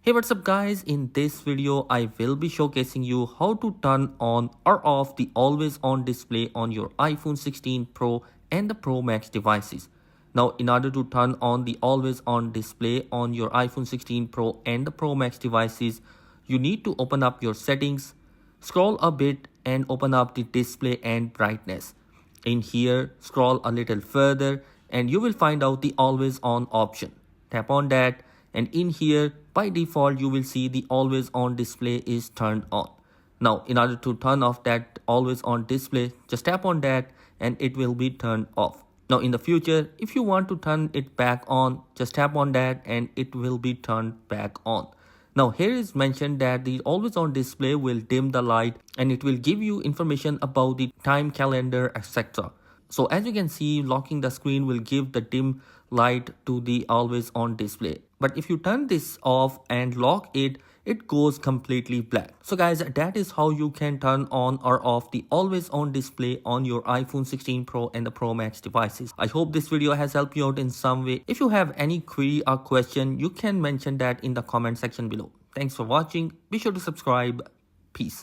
Hey, what's up guys? In this video, I will be showcasing you how to turn on or off the always on display on your iPhone 16 Pro and the Pro Max devices. Now, in order to turn on the always on display on your iPhone 16 Pro and the Pro Max devices, you need to open up your settings, scroll a bit and open up the display and brightness. In here, scroll a little further and you will find out the always on option. Tap on that and in here by default you will see the always on display is turned on. Now in order to turn off that always on display, just tap on that and it will be turned off. Now in the future, if you want to turn it back on, just tap on that and it will be turned back on. Now here is mentioned that the always on display will dim the light and it will give you information about the time calendar, etc. So as you can see, locking the screen will give the dim light to the always on display. But if you turn this off and lock it, it goes completely black. So guys, that is how you can turn on or off the always on display on your iPhone 16 Pro and the Pro Max devices. I hope this video has helped you out in some way. If you have any query or question, you can mention that in the comment section below. Thanks for watching. Be sure to subscribe. Peace.